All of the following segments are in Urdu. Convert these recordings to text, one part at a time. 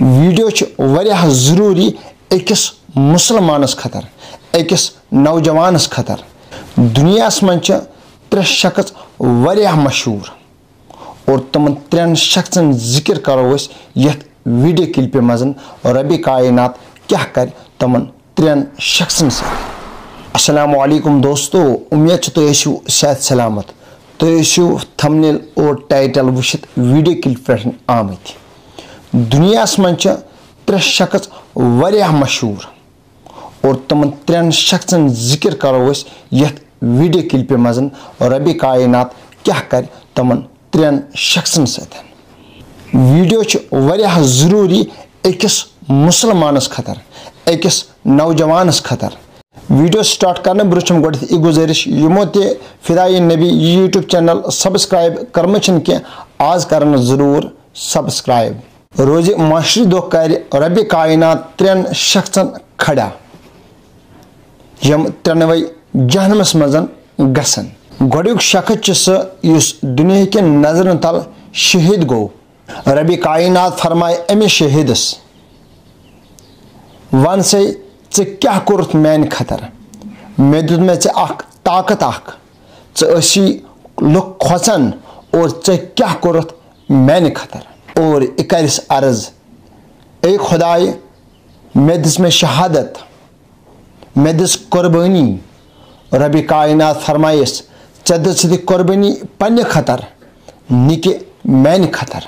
ویڈیو واریاہ ضروری اکس مسلمانس خطر اکس نوجوانس خطر دنیا من ترے شخص واریاہ مشہور اور تمن ترین شخصن ذکر کرو یت ویڈیو کلپہ مزن رب کائنات کیا کر تمن ترین شخصن سے. السلام علیکم دوستو، امید تھی صحت سلامت. تھی تھمنیل اور ٹائٹل وچت ویڈیو کلپ پہ آمت. دنیا من ترے شخص واریاہ مشہور اور تمن ترین شخصن ذکر کرو یت ویڈیو کلپہ مزن رب کائنات کیا کر تمن ترین شخصن ست. ویڈیو واریاہ ضروری اکس مسلمانس خطر اکس نوجوانس خطر. ویڈیو سٹارٹ کرنے برچم گۄڈٕ یہ گزارش یمو تہ فدائی نبی یوٹیوب چینل سبسکرائب کرم کی آز کرن ضرور سبسکرائب. روز معاشری دہ کر رب کائنات ترین شخصن کھڑا یم ترنوے جہنمس مزن گسن. گۄڈنیُک شخص سہ یس دنیا کن نظرن تل شہید گو. رب کائنات فرمائے امس شہیدس ون سے کیا کورت میانہ خطر، مے دیت مے اخ طاقت اخ ژی لُکھ کھوژان اور کیا کورت میانہ خطر اور یہ کرس عرض اے خدائے مے دس مے شہادت مے دس قربانی. رب کائنات فرمائس ژے دژ قربانی پنہ خطر نہ کہ میانہ خطر.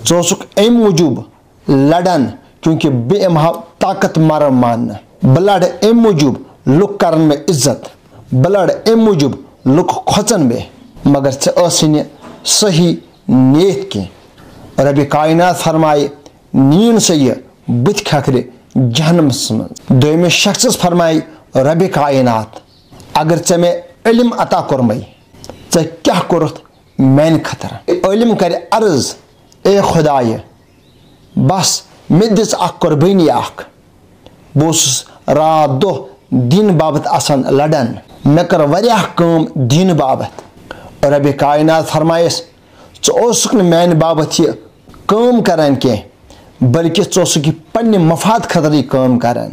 ژٕ ام موجوب لڑان کیونکہ بہ امہا طاقت مر مان. بہ لڑ ام موجوب لُکھ کرن مے عزت، بہ لڑ ام موجوب لُکھ کھوژن مے، مگر ژے صحیح نیت کی. رب کائنات فرمائے نین سے یہ بت کھکھرِ جہنمس من. دویمس شخصس فرمائے رب کائنات اگر ژے مے علم عطا کورمے ژے کیا کورت میانہ خطر. علم کر عرض اے خدائے بس مے دژ اخ قربانی اخ، بہس رات دہ دین بابت آسان لڑان، مے کر واریاہ کام دین بابت. رب کائنات فرمائس ژٕ میانہ بابت یہ کام کران کی بلکہ ژٕ پنہ مفاد خطر یہ کام کران.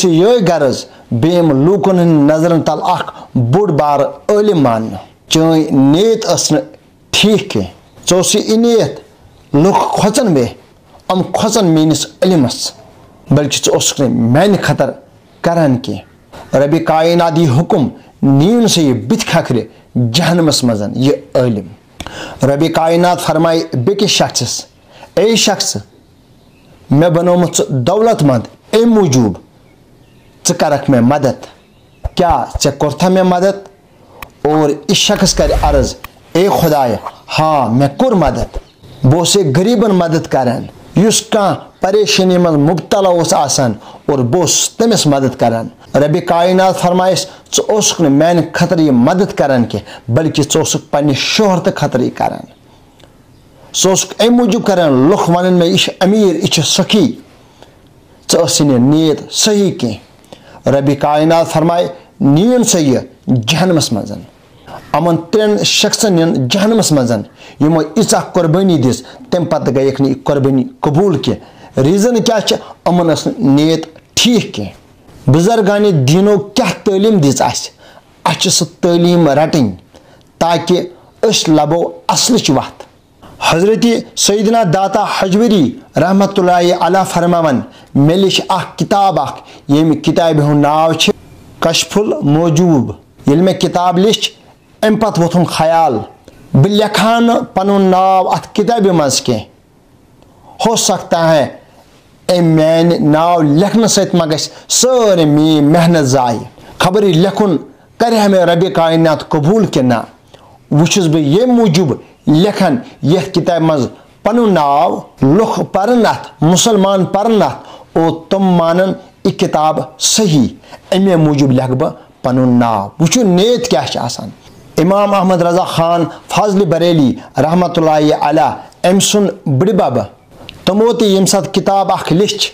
یہ غرض بیم لوکن ہند نظرن تل اخ بوڑ بار عالم ماننا. چٲنۍ نیت ٲس نہٕ ٹھیک کی. یہ نیت لُکھ کھوژن مے، ام کھوژن میٲنس علمس، بلکہ ژٕ میانہ خطر کران کی. رب کائنات یہ حکم نین سے یہ بت کھکھرِ جہنمس مزن یہ عالم. رب کائنات فرمائے بیکس شخصس اے شخص مے بنومت دولت مند ام موجوب ژٕ کرکھ مے مدد. کیا ژے کورتھا مے مدد؟ اور اس شخص کر عرض اے خدائے ہاں مے کور مدد. بہس غریبن مدد کران یس کان پریشانی من مبتلا آسان اور بہس تمس مدد کران. رب کائنات فرمائس ژٕ میانہ خطر یہ مدد کران کی بلکہ ژٕ پنہ شہرت خطر یہ کران. ژٕ ام موجوب کران لُکھ ونن مے یہ امیر یہ سخی، ژٕ نیت صحیح کی. رب کائنات فرمائے نین سے یہ جہنمس مزن. امن ترین شخصن نین جہنمس مزن یمو ایژا قربانی دس تم پتہ گیک نہ قربانی قبول کی. ریزن کیا امن اس نیت ٹھیک کی. بزرگان دینو کیا تعلیم دِژ اَسہِ سُہ تعلیم رٹن تاکہ اس لبو اصلچ وتھ. حضرت سیدنا داتا حجوری رحمۃ اللہ علیہ فرماون مے لچھ اخ کتاب اخ یم کتاب ہند ناو چھ کشف الموجوب. یل مے کتاب لچھ ام پتہ ووتھم خیال بہ لکھا نہ پنن ناو ات کتابہ مز کی. ہو سکتا ہے ام میانہ ناو لکھنہ ست ما گژھِ سٲرٕے میٲنۍ محنت ضایع. خبر یہ لکھن کرِ مے رب کائنات قبول کہ نہ. وچھس بہ یم موجوب لکھان یتھ کتاب مز پنن ناو لُکھ پرن ات مسلمان پرن ات اور تم مانن یہ کتاب صحیح امے موجوب لکھ بہ پنن ناو. وچھو نیت کیا چھ آسان. امام احمد رضا خان فاضل بریلی رحمۃ اللہ علیہ ام سن بڑ بب تمو تہ یم سات کتاب اخ لچھ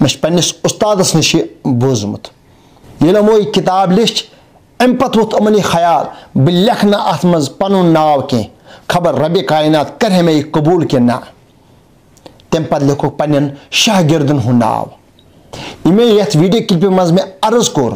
مے پنس استادس نش بوزمت. یل امو یہ کتاب لچھ ام پتہ ووت امن یہ خیال بہ لکھ نہ ات مز پنن ناو کی، خبر رب کائنات کرِ مے یہ قبول کہ نہ. تم پتہ لکھو پنن شاگردن ہند ناو میں یتھ ویڈیو کلپہ مز میں عرض کور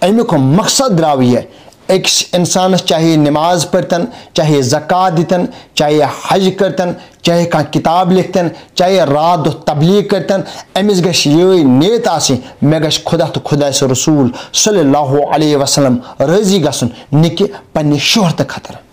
امیک مقصد درو یہ اکس انسانس چاہے نماز پرتن چاہے زکات دتن چاہے حج کرتن چاہے کھانا کتاب لکھتن چاہے رات دہ تبلیغ کرتن امس گھ یہ نیت آسن مے گھ خدا تو خدا سے رسول صلی اللہ علیہ وسلم راضی گھن نہ کہ پنہ شہرت خاطر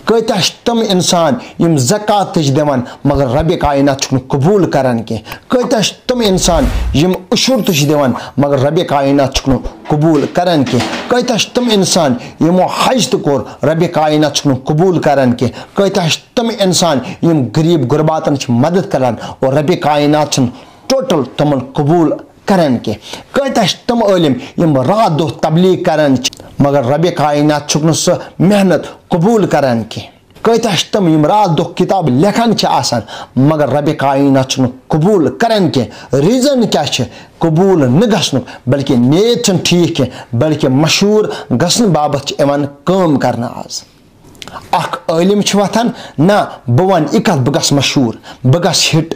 کتہ تم انسان یم زکات دان مگر رب کائنات چھ قبول کران کی کتہ تم انسان یم عشر دان مگر رب کائنات چھ قبول کران کی کتہ تم انسان یمو حج تو کور رب کائنات چھ قبول کران کی کتہ تم انسان یم غریب غرباتن چھ مدد کران اور رب کائنات چھ ٹوٹل تمن قبول کران کی کتہ تم عالم یم رات دہ تبلیغ کران مگر رب کائنات چھ سہ محنت قبول کران کی کتہ تم یم رات دہ کتاب لکھان آسان مگر رب کائنات چھ قبول کران کی ریزن کیا قبول نہ گھن بلکہ نیت چھ ٹھیک کی بلکہ مشہور گھن بابت ایوان کام کرنا آز اخ عالم وتھان نہ بہ ون یہ کت بہ گھس مشہور بہ گھس ہٹ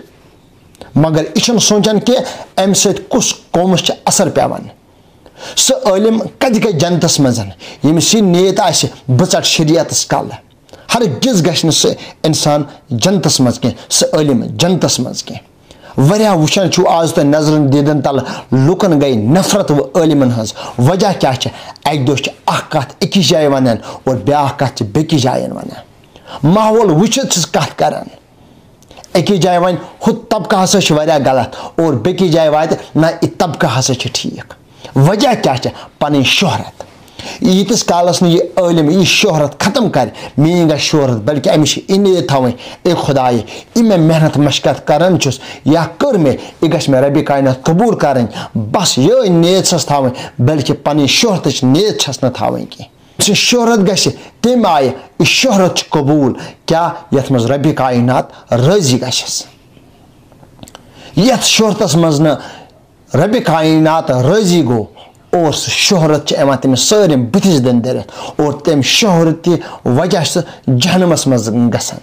مگر یہ سوچان کہ ام ست کس قومس اثر پیوان سہ عالم کتہ گئی جنتس مز یمس یہ نیت آہ بہ ژٹ شریعتس کل ہرگز گژھِ سہ انسان جنتس مز کی سہ عالم جنتس مز کی واریاہ وچھان چھو آز تہ نظرن دیدن تل لکن گئی نفرت و عالمن ہز وجہ کیا اک دہ اخ کت اکس جائیں ونان اور بیاکھ کت بیکس جائیں ونان ماحول وچھت چھس کت کران اکس جائیں ون ہُہ طبقہ ہسا چھ واریاہ غلط اور بیکس جائیں واتہ نہ یہ طبقہ ہسا چھ ٹھیک وجہ کیا پن شہرت یتس کالس نہ یہ عالم یہ شہرت ختم کر میری گھر شہرت بلکہ امس یہ نیت تھویں اے خدائے یہ میں محنت مشقت کران چھس یا کر میں یہ گھس میں رب کائنات قبول کریں بس یہ نیت چھس تھویں بلکہ پن شہرتچ نیت چھس نہ تھویں کی شہرت گھس تم آئے یہ شہرت قبول کیا یت مز رب کائنات راضی گھس یت شہرتس مز نہ رب کائنات راضی گو اور سہ شہرت ایوان تمس سارم بتس دن درت اور تم شہرت کی وجہ سے جہنمس مز گسان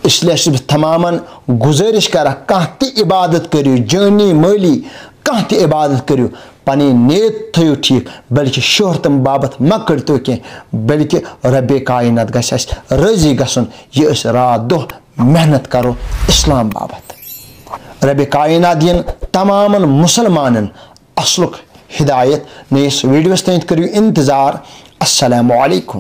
اس لیے بہ تمامن گزارش کرا کھانا تہ عبادت کرو جانی مالی کھانا تہ عبادت کرو پنی نیت تھو ٹھیک بلکہ شہرتم بابت مہ کرتو کی بلکہ رب کائنات گھس اس راضی گھن یہ رات دہ محنت کرو اسلام بابت رب کائنات دین تمام مسلمانن اصلک ہدایت نیس ویڈیوس تین کرو انتظار السلام علیکم